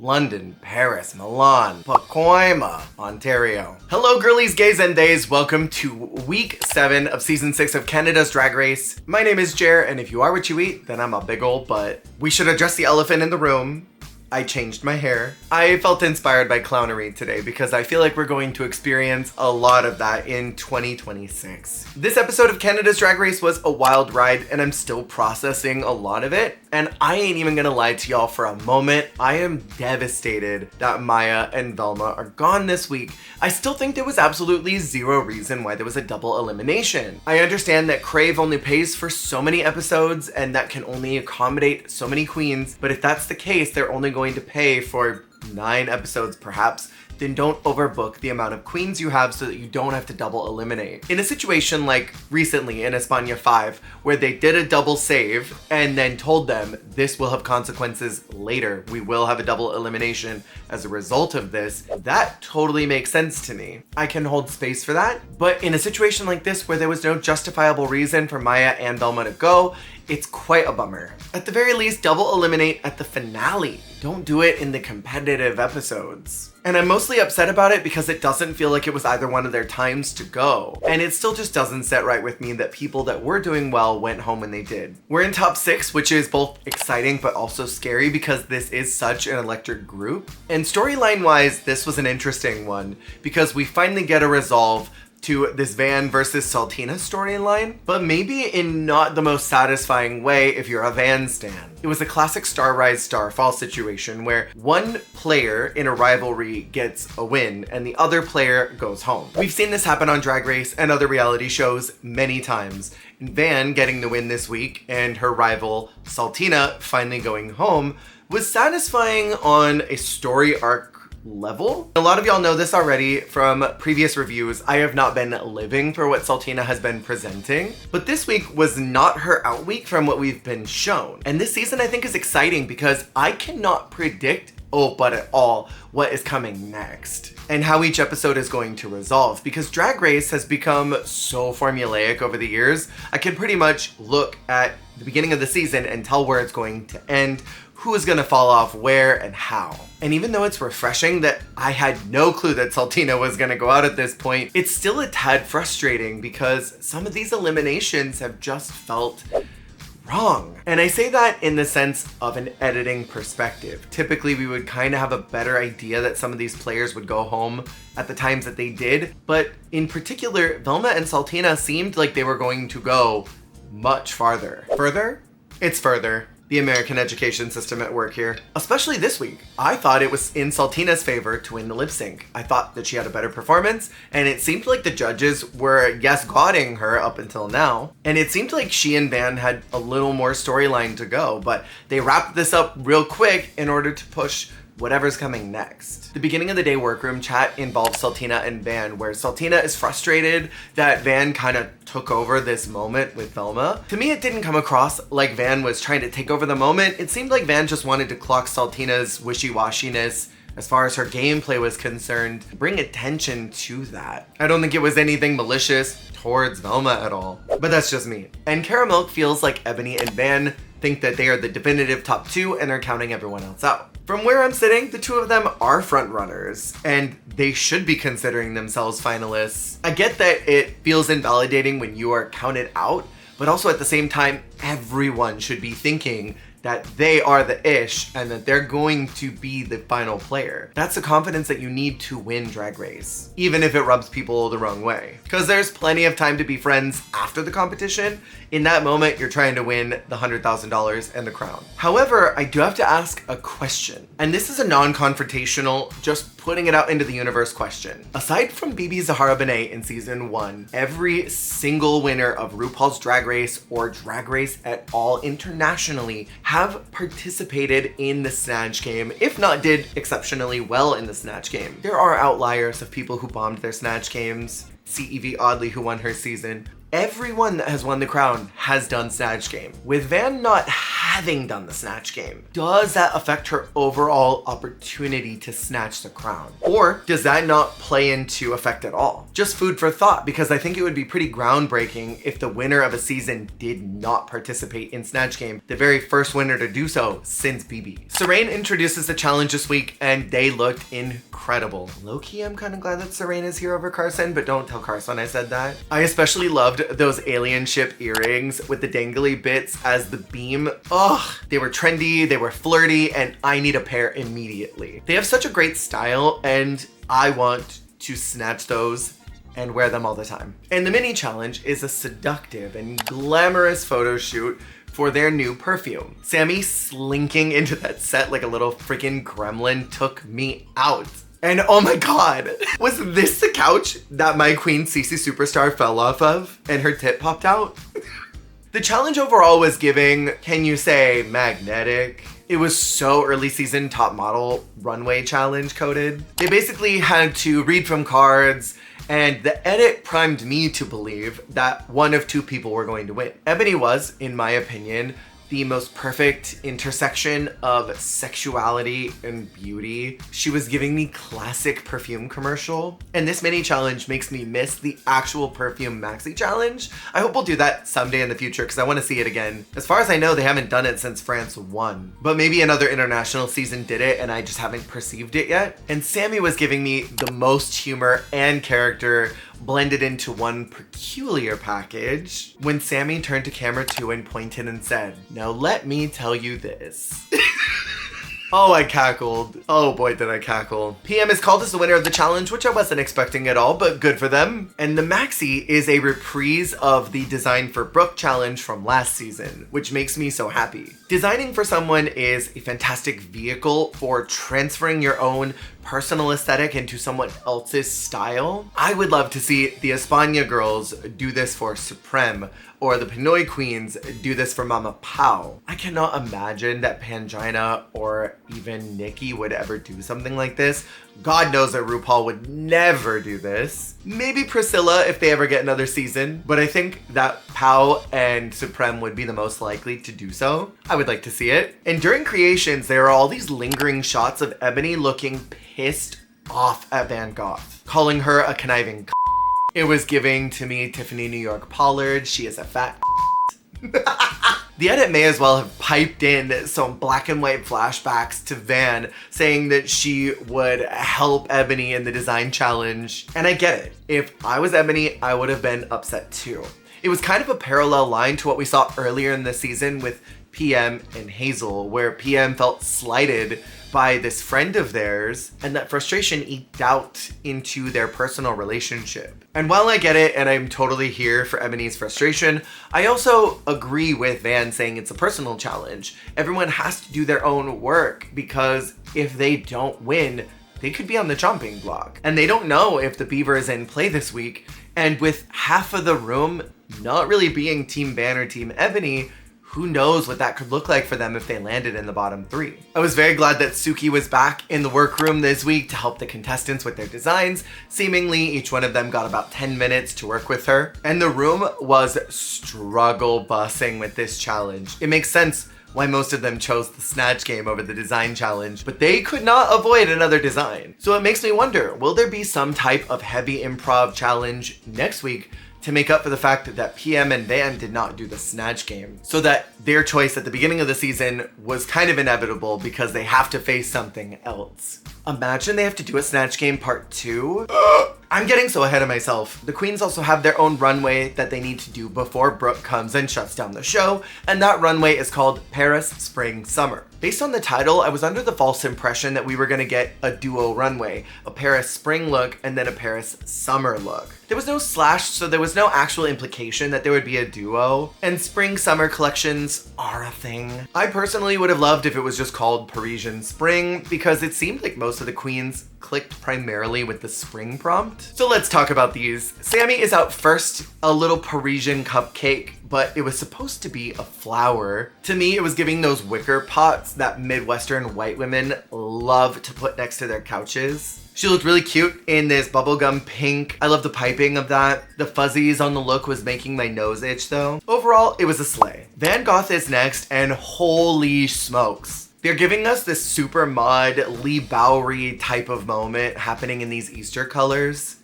London, Paris, Milan, Pacoima, Ontario. Hello girlies, gays and days. Welcome to week 7 of season 6 of Canada's Drag Race. My name is Jer, and if you are what you eat, then I'm a big ol' butt. We should address the elephant in the room. I changed my hair. I felt inspired by clownery today because I feel like we're going to experience a lot of that in 2026. This episode of Canada's Drag Race was a wild ride and I'm still processing a lot of it. And I ain't even gonna lie to y'all for a moment. I am devastated that Maya and Velma are gone this week. I still think there was absolutely zero reason why there was a double elimination. I understand that Crave only pays for so many episodes and that can only accommodate so many queens, but if that's the case, they're only going to pay for 9 episodes perhaps, then don't overbook the amount of queens you have so that you don't have to double eliminate. In a situation like recently in España 5, where they did a double save and then told them this will have consequences later, we will have a double elimination as a result of this, that totally makes sense to me. I can hold space for that, but in a situation like this where there was no justifiable reason for Maya and Velma to go, it's quite a bummer. At the very least, double eliminate at the finale. Don't do it in the competitive episodes. And I'm mostly upset about it because it doesn't feel like it was either one of their times to go. And it still just doesn't set right with me that people that were doing well went home when they did. We're in top 6, which is both exciting but also scary because this is such an electric group. And storyline wise, this was an interesting one because we finally get a resolve to this Van versus Saltina storyline, but maybe in not the most satisfying way if you're a Van stan. It was a classic star rise, star fall situation where one player in a rivalry gets a win and the other player goes home. We've seen this happen on Drag Race and other reality shows many times. Van getting the win this week and her rival Saltina finally going home was satisfying on a story arc level. A lot of y'all know this already from previous reviews. I have not been living for what Saltina has been presenting, but this week was not her out week from what we've been shown. And this season I think is exciting because I cannot predict but at all what is coming next and how each episode is going to resolve because Drag Race has become so formulaic over the years. I can pretty much look at the beginning of the season and tell where it's going to end, who is gonna fall off where and how. And even though it's refreshing that I had no clue that Saltina was gonna go out at this point, it's still a tad frustrating because some of these eliminations have just felt wrong. And I say that in the sense of an editing perspective. Typically we would kind of have a better idea that some of these players would go home at the times that they did, but in particular, Velma and Saltina seemed like they were going to go much farther. Further? It's further. The American education system at work here. Especially this week. I thought it was in Saltina's favor to win the lip sync. I thought that she had a better performance, and it seemed like the judges were, yes, godding her up until now. And it seemed like she and Van had a little more storyline to go, but they wrapped this up real quick in order to push whatever's coming next. The beginning of the day workroom chat involves Saltina and Van, where Saltina is frustrated that Van kind of took over this moment with Velma. To me, it didn't come across like Van was trying to take over the moment. It seemed like Van just wanted to clock Saltina's wishy-washiness as far as her gameplay was concerned, bring attention to that. I don't think it was anything malicious towards Velma at all, but that's just me. And Caramilk feels like Ebony and Van think that they are the definitive top 2 and they're counting everyone else out. From where I'm sitting, the 2 of them are front runners and they should be considering themselves finalists. I get that it feels invalidating when you are counted out, but also at the same time, everyone should be thinking that they are the ish and that they're going to be the final player. That's the confidence that you need to win Drag Race, even if it rubs people the wrong way. Because there's plenty of time to be friends after the competition. In that moment, you're trying to win the $100,000 and the crown. However, I do have to ask a question. And this is a non-confrontational, just putting it out into the universe question. Aside from Bibi Zahara Benet in season 1, every single winner of RuPaul's Drag Race or Drag Race at all internationally have participated in the Snatch Game, if not did exceptionally well in the Snatch Game. There are outliers of people who bombed their Snatch Games. See Evie Oddly, who won her season. Everyone that has won the crown has done Snatch Game. With Van not having done the Snatch Game, does that affect her overall opportunity to snatch the crown? Or does that not play into effect at all? Just food for thought, because I think it would be pretty groundbreaking if the winner of a season did not participate in Snatch Game, the very first winner to do so since BB. Serene introduces the challenge this week and they looked incredible. Low-key, I'm kind of glad that Serene is here over Carson, but don't tell Carson I said that. I especially loved those alien ship earrings with the dangly bits as the beam. Ugh, they were trendy, they were flirty, and I need a pair immediately. They have such a great style and I want to snatch those and wear them all the time. And the mini challenge is a seductive and glamorous photo shoot for their new perfume. Sammy slinking into that set like a little freaking gremlin took me out. And oh my God, was this the couch that my queen Cece Superstar fell off of and her tit popped out? The challenge overall was giving, can you say, magnetic? It was so early season top model runway challenge coded. They basically had to read from cards, and the edit primed me to believe that one of two people were going to win. Ebony was, in my opinion, the most perfect intersection of sexuality and beauty. She was giving me classic perfume commercial. And this mini challenge makes me miss the actual perfume Maxi challenge. I hope we'll do that someday in the future because I want to see it again. As far as I know, they haven't done it since France won. But maybe another international season did it and I just haven't perceived it yet. And Sammy was giving me the most humor and character blended into one peculiar package when Sammy turned to camera 2 and pointed and said, "Now let me tell you this." Oh, I cackled. Oh boy, did I cackle. PM is called as the winner of the challenge, which I wasn't expecting at all, but good for them. And the Maxi is a reprise of the Design for Brooke challenge from last season, which makes me so happy. Designing for someone is a fantastic vehicle for transferring your own personal aesthetic into someone else's style. I would love to see the España girls do this for Supreme, or the Pinoy queens do this for Mama Pao. I cannot imagine that Pangina or even Nikki would ever do something like this. God knows that RuPaul would never do this. Maybe Priscilla if they ever get another season, but I think that Pao and Supreme would be the most likely to do so. I would like to see it. And during creations, there are all these lingering shots of Ebony looking pissed off at Van Gogh, calling her a conniving. It was giving to me Tiffany New York Pollard. She is a fat. The edit may as well have piped in some black and white flashbacks to Van saying that she would help Ebony in the design challenge. And I get it. If I was Ebony, I would have been upset too. It was kind of a parallel line to what we saw earlier in the season with PM and Hazel, where PM felt slighted by this friend of theirs, and that frustration eked out into their personal relationship. And while I get it, and I'm totally here for Ebony's frustration, I also agree with Van saying it's a personal challenge. Everyone has to do their own work, because if they don't win, they could be on the chopping block. And they don't know if the Beaver is in play this week, and with half of the room not really being Team Van or Team Ebony, who knows what that could look like for them if they landed in the bottom 3. I was very glad that Suki was back in the workroom this week to help the contestants with their designs. Seemingly, each one of them got about 10 minutes to work with her. And the room was struggle bussing with this challenge. It makes sense why most of them chose the Snatch Game over the design challenge, but they could not avoid another design. So it makes me wonder, will there be some type of heavy improv challenge next week to make up for the fact that PM and Van did not do the Snatch Game, so that their choice at the beginning of the season was kind of inevitable because they have to face something else? Imagine they have to do a Snatch Game part 2. I'm getting so ahead of myself. The queens also have their own runway that they need to do before Brooke comes and shuts down the show, and that runway is called Paris Spring Summer. Based on the title, I was under the false impression that we were gonna get a duo runway, a Paris spring look and then a Paris summer look. There was no slash, so there was no actual implication that there would be a duo, and spring summer collections are a thing. I personally would have loved if it was just called Parisian Spring, because it seemed like most of the queens clicked primarily with the spring prompt. So let's talk about these. Sammy is out first, a little Parisian cupcake, but it was supposed to be a flower. To me, it was giving those wicker pots that Midwestern white women love to put next to their couches. She looked really cute in this bubblegum pink. I love the piping of that. The fuzzies on the look was making my nose itch though. overall, it was a slay. Van Gogh is next, and holy smokes. They're giving us this super mod Lee Bowery type of moment happening in these Easter colors.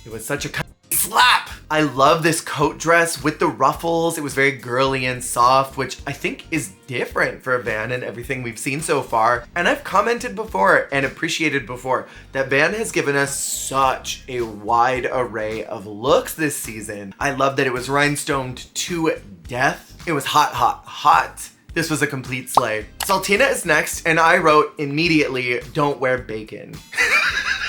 It was such a slap. I love this coat dress with the ruffles. It was very girly and soft, which I think is different for Van and everything we've seen so far. And I've commented before and appreciated before that Van has given us such a wide array of looks this season. I love that it was rhinestoned to death. It was hot, hot, hot. This was a complete slay. Saltina is next, and I wrote immediately, don't wear bacon.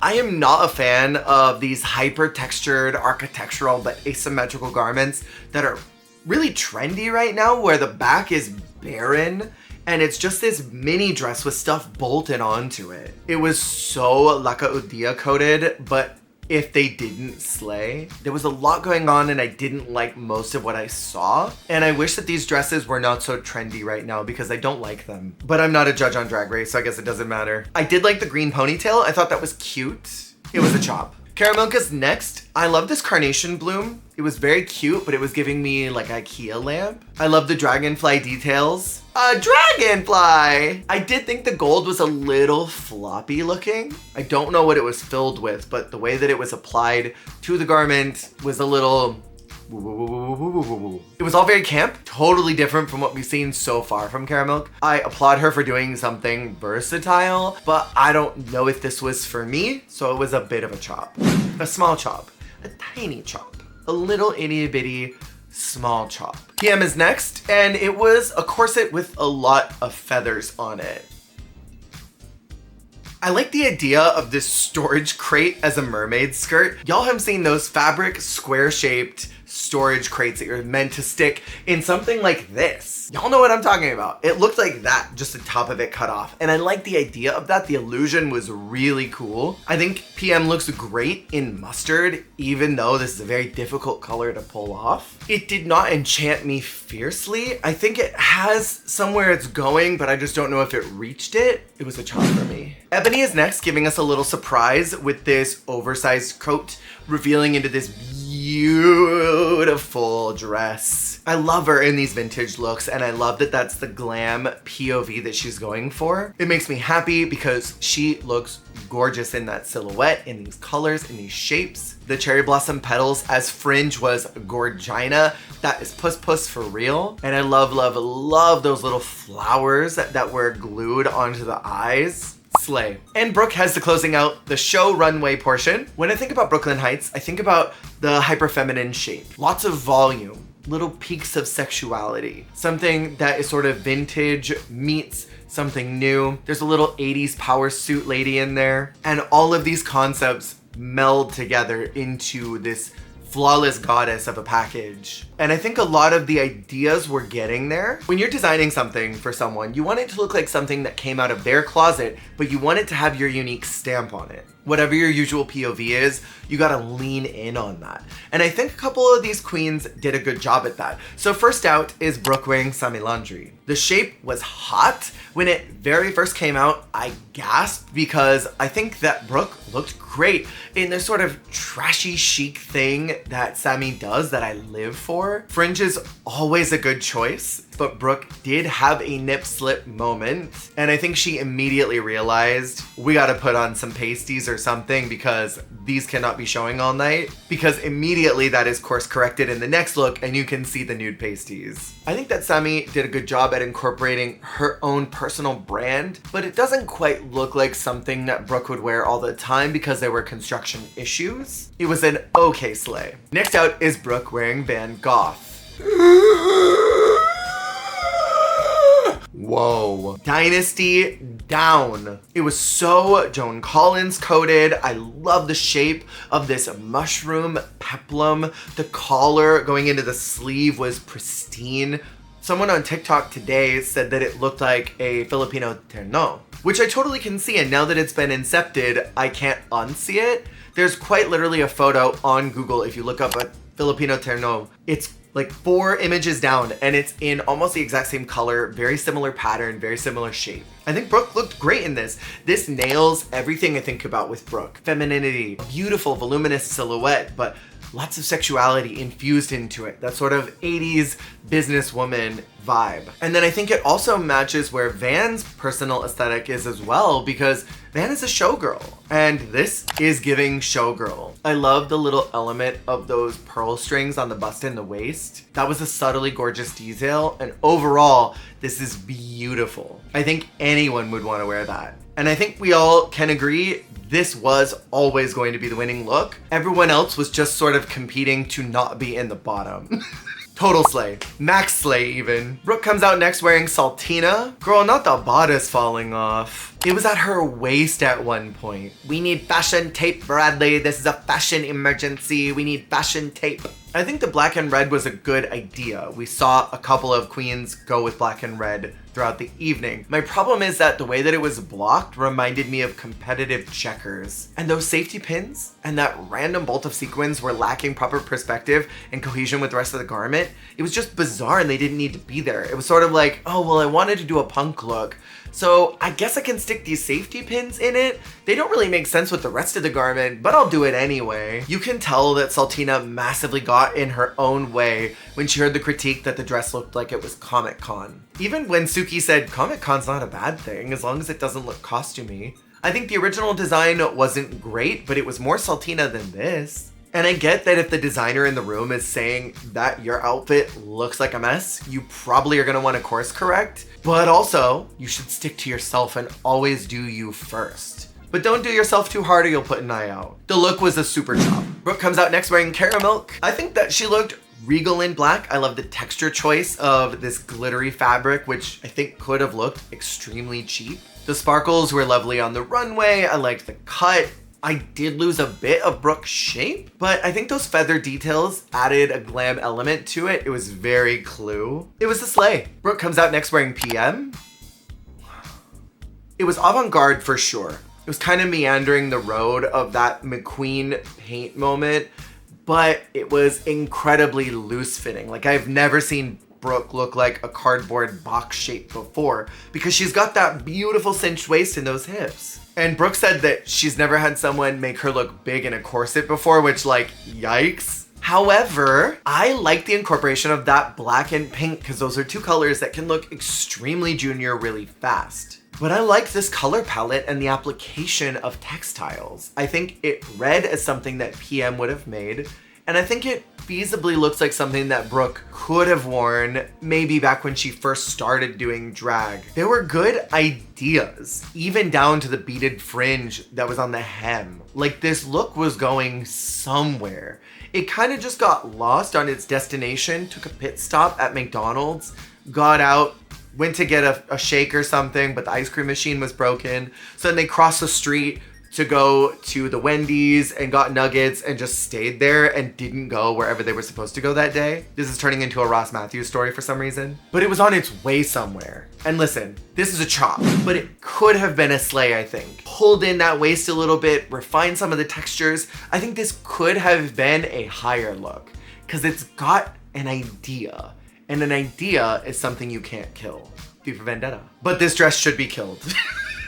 I am not a fan of these hyper textured, architectural, but asymmetrical garments that are really trendy right now, where the back is barren and it's just this mini dress with stuff bolted onto it. It was so Laka Udia coded, but if they didn't slay, there was a lot going on and I didn't like most of what I saw. And I wish that these dresses were not so trendy right now because I don't like them. But I'm not a judge on Drag Race, so I guess it doesn't matter. I did like the green ponytail. I thought that was cute. It was a chop. Caramilka's next. I love this carnation bloom. It was very cute, but it was giving me like IKEA lamp. I love the dragonfly details. A dragonfly! I did think the gold was a little floppy looking. I don't know what it was filled with, but the way that it was applied to the garment was a little it was all very camp, totally different from what we've seen so far from Caramilk. I applaud her for doing something versatile, but I don't know if this was for me, so it was a bit of a chop. A small chop, a tiny chop, a little itty bitty small chop. PM is next, and it was a corset with a lot of feathers on it. I like the idea of this storage crate as a mermaid skirt. Y'all have seen those fabric square-shaped storage crates that you're meant to stick in something like this. Y'all know what I'm talking about. It looked like that, just the top of it cut off. And I like the idea of that. The illusion was really cool. I think PM looks great in mustard, even though this is a very difficult color to pull off. It did not enchant me fiercely. I think it has somewhere it's going, but I just don't know if it reached it. It was a chop for me. Ebony is next, giving us a little surprise with this oversized coat, revealing into this beautiful dress. I love her in these vintage looks, and I love that that's the glam POV that she's going for. It makes me happy because she looks gorgeous in that silhouette, in these colors, in these shapes. The cherry blossom petals as fringe was gorgina. That is puss puss for real. And I love, love, love those little flowers that were glued onto the eyes. Slay. And Brooke has the closing out the show runway portion. When I think about Brooklyn Heights, I think about the hyper feminine shape. Lots of volume, little peaks of sexuality. Something that is sort of vintage meets something new. There's a little 80s power suit lady in there. And all of these concepts meld together into this flawless goddess of a package. And I think a lot of the ideas we're getting there. When you're designing something for someone, you want it to look like something that came out of their closet, but you want it to have your unique stamp on it. Whatever your usual POV is, you gotta lean in on that. And I think a couple of these queens did a good job at that. So first out is Brooke wearing Sami Laundry. The shape was hot. When it very first came out, I gasped because I think that Brooke looked great in this sort of trashy chic thing that Sami does that I live for. Fringe is always a good choice, but Brooke did have a nip slip moment. And I think she immediately realized we gotta put on some pasties or something because these cannot be showing all night, because immediately that is course corrected in the next look and you can see the nude pasties. I think that Sami did a good job at incorporating her own personal brand, but it doesn't quite look like something that Brooke would wear all the time because there were construction issues. It was an okay slay. Next out is Brooke wearing Van Gogh. Whoa. Dynasty down. It was so Joan Collins coded. I love the shape of this mushroom peplum. The collar going into the sleeve was pristine. Someone on TikTok today said that it looked like a Filipino terno, which I totally can see, and now that it's been incepted, I can't unsee it. There's quite literally a photo on Google if you look up a Filipino terno. It's like 4 images down and it's in almost the exact same color, very similar pattern, very similar shape. I think Brooke looked great in this. This nails everything I think about with Brooke. Femininity, beautiful voluminous silhouette, but lots of sexuality infused into it. That sort of 80s businesswoman vibe. And then I think it also matches where Van's personal aesthetic is as well, because Van is a showgirl and this is giving showgirl. I love the little element of those pearl strings on the bust and the waist. That was a subtly gorgeous detail, and overall this is beautiful. I think anyone would want to wear that. And I think we all can agree this was always going to be the winning look. Everyone else was just sort of competing to not be in the bottom. Total slay. Max slay even. Brooke comes out next wearing Saltina. Girl, not the bodice falling off. It was at her waist at one point. We need fashion tape, Bradley. This is a fashion emergency. We need fashion tape. I think the black and red was a good idea. We saw a couple of queens go with black and red throughout the evening. My problem is that the way that it was blocked reminded me of competitive checkers. And those safety pins and that random bolt of sequins were lacking proper perspective and cohesion with the rest of the garment. It was just bizarre and they didn't need to be there. It was sort of like, oh, well, I wanted to do a punk look, so I guess I can stick these safety pins in it. They don't really make sense with the rest of the garment, but I'll do it anyway. You can tell that Saltina massively got in her own way when she heard the critique that the dress looked like it was Comic-Con. Even when Suki said Comic-Con's not a bad thing as long as it doesn't look costumey. I think the original design wasn't great, but it was more Saltina than this. And I get that if the designer in the room is saying that your outfit looks like a mess, you probably are gonna want to course correct, but also you should stick to yourself and always do you first. But don't do yourself too hard or you'll put an eye out. The look was a super chop. Brooke comes out next wearing Caramilk. I think that she looked regal in black. I love the texture choice of this glittery fabric, which I think could have looked extremely cheap. The sparkles were lovely on the runway. I liked the cut. I did lose a bit of Brooke's shape, but I think those feather details added a glam element to it. It was very Clue. It was a slay. Brooke comes out next wearing PM. It was avant-garde for sure. It was kind of meandering the road of that McQueen paint moment, but it was incredibly loose fitting. Like, I've never seen Brooke look like a cardboard box shape before because she's got that beautiful cinched waist and those hips. And Brooke said that she's never had someone make her look big in a corset before, which, like, yikes. However, I like the incorporation of that black and pink because those are two colors that can look extremely junior really fast. But I like this color palette and the application of textiles. I think it read as something that PM would have made, and I think it feasibly looks like something that Brooke could have worn maybe back when she first started doing drag. There were good ideas, even down to the beaded fringe that was on the hem. Like, this look was going somewhere. It kind of just got lost on its destination, took a pit stop at McDonald's, got out, went to get a shake or something, but the ice cream machine was broken. So then they crossed the street to go to the Wendy's and got nuggets and just stayed there and didn't go wherever they were supposed to go that day. This is turning into a Ross Matthews story for some reason, but it was on its way somewhere. And listen, this is a chop, but it could have been a slay, I think. Pulled in that waist a little bit, refined some of the textures. I think this could have been a higher look because it's got an idea, and an idea is something you can't kill. V for Vendetta. But this dress should be killed.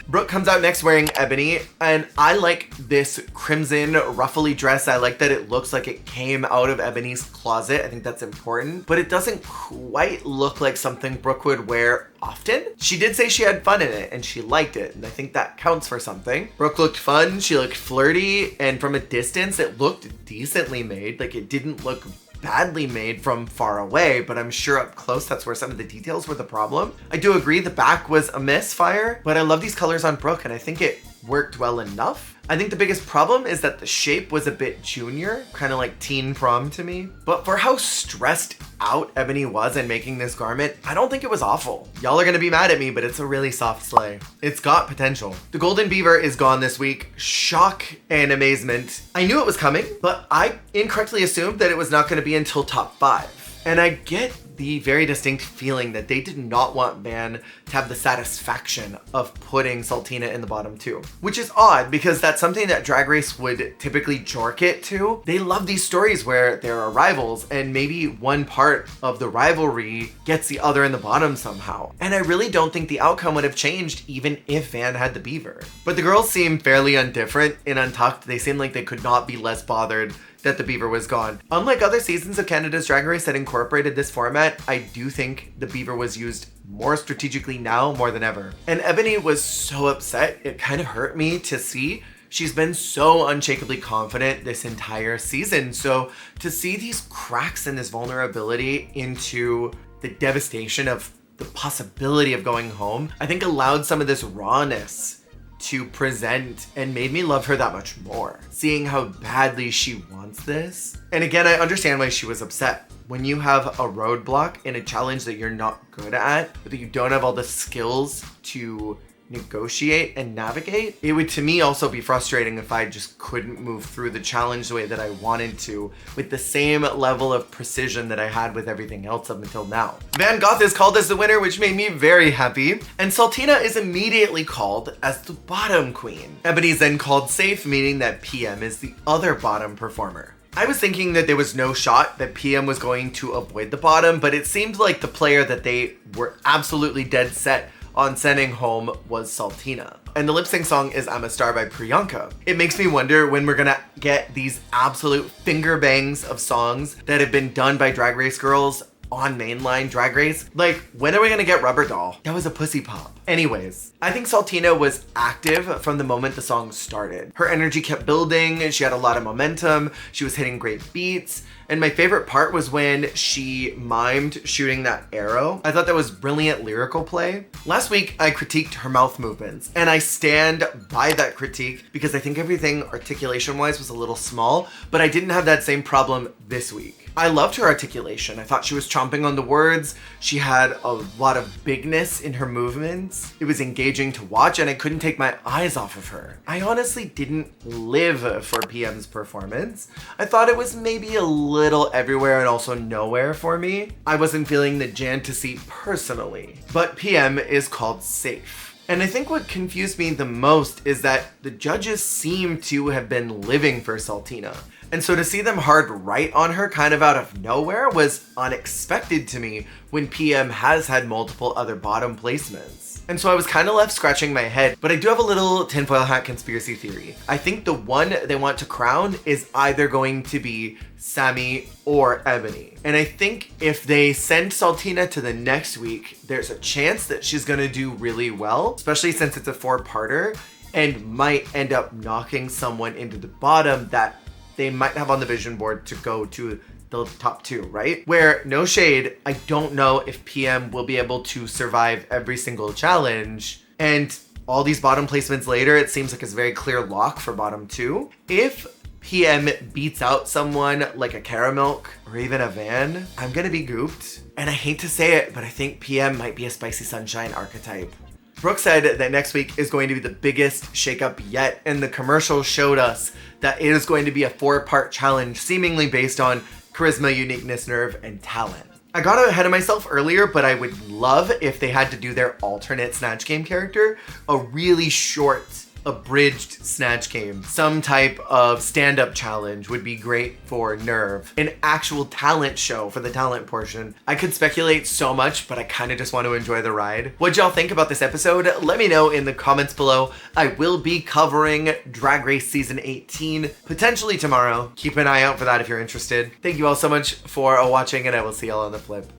Brooke comes out next wearing Ebony, and I like this crimson ruffly dress. I like that it looks like it came out of Ebony's closet. I think that's important, but it doesn't quite look like something Brooke would wear often. She did say she had fun in it and she liked it, and I think that counts for something. Brooke looked fun, she looked flirty, and from a distance it looked decently made. Like, it didn't look badly made from far away, but I'm sure up close that's where some of the details were the problem. I do agree the back was a misfire, but I love these colors on Brooke and I think it worked well enough. I think the biggest problem is that the shape was a bit junior, kind of like teen prom to me. But for how stressed out Ebony was in making this garment, I don't think it was awful. Y'all are gonna be mad at me, but it's a really soft slay. It's got potential. The Golden Beaver is gone this week. Shock and amazement. I knew it was coming, but I incorrectly assumed that it was not gonna be until top 5. And I get the very distinct feeling that they did not want Van to have the satisfaction of putting Saltina in the bottom 2, which is odd because that's something that Drag Race would typically jork it to. They love these stories where there are rivals and maybe one part of the rivalry gets the other in the bottom somehow. And I really don't think the outcome would have changed even if Van had the Beaver. But the girls seem fairly indifferent in Untucked. They seem like they could not be less bothered that the Beaver was gone. Unlike other seasons of Canada's Drag Race that incorporated this format, I do think the Beaver was used more strategically now more than ever. And Ebony was so upset, it kind of hurt me to see. She's been so unshakably confident this entire season. So to see these cracks and this vulnerability into the devastation of the possibility of going home, I think allowed some of this rawness to present and made me love her that much more. Seeing how badly she wants this. And again, I understand why she was upset. When you have a roadblock in a challenge that you're not good at, or that you don't have all the skills to negotiate and navigate, it would to me also be frustrating if I just couldn't move through the challenge the way that I wanted to with the same level of precision that I had with everything else up until now. Van Gogh is called as the winner, which made me very happy, and Saltina is immediately called as the bottom queen. Ebony's then called safe, meaning that PM is the other bottom performer. I was thinking that there was no shot that PM was going to avoid the bottom, but it seemed like the player that they were absolutely dead set on sending home was Saltina. And the lip sync song is I'm a Star by Priyanka. It makes me wonder when we're gonna get these absolute finger bangs of songs that have been done by Drag Race girls on mainline Drag Race. Like, when are we gonna get Rubber Doll? That was a pussy pop. Anyways, I think Saltina was active from the moment the song started. Her energy kept building and she had a lot of momentum. She was hitting great beats. And my favorite part was when she mimed shooting that arrow. I thought that was brilliant lyrical play. Last week, I critiqued her mouth movements, and I stand by that critique because I think everything articulation-wise was a little small, but I didn't have that same problem this week. I loved her articulation. I thought she was chomping on the words. She had a lot of bigness in her movements. It was engaging to watch, and I couldn't take my eyes off of her. I honestly didn't live for PM's performance. I thought it was maybe a little everywhere and also nowhere for me. I wasn't feeling the jantasy personally, but PM is called safe. And I think what confused me the most is that the judges seem to have been living for Saltina. And so to see them hard right on her kind of out of nowhere was unexpected to me when PM has had multiple other bottom placements. And so I was kind of left scratching my head, but I do have a little tinfoil hat conspiracy theory. I think the one they want to crown is either going to be Sammy or Ebony. And I think if they send Saltina to the next week, there's a chance that she's gonna do really well, especially since it's a 4-parter, and might end up knocking someone into the bottom that they might have on the vision board to go to the top 2, right? Where, no shade, I don't know if PM will be able to survive every single challenge. And all these bottom placements later, it seems like it's a very clear lock for bottom 2. If PM beats out someone like a Caramilk or even a Van, I'm gonna be gooped. And I hate to say it, but I think PM might be a Spicy Sunshine archetype. Brooke said that next week is going to be the biggest shakeup yet, and the commercial showed us that it is going to be a 4-part challenge, seemingly based on charisma, uniqueness, nerve, and talent. I got ahead of myself earlier, but I would love if they had to do their alternate Snatch Game character, a really short, abridged Snatch Game. Some type of stand-up challenge would be great for nerve. An actual talent show for the talent portion. I could speculate so much, but I kind of just want to enjoy the ride. What'd y'all think about this episode? Let me know in the comments below. I will be covering Drag Race Season 18, potentially tomorrow. Keep an eye out for that if you're interested. Thank you all so much for watching, and I will see y'all on the flip.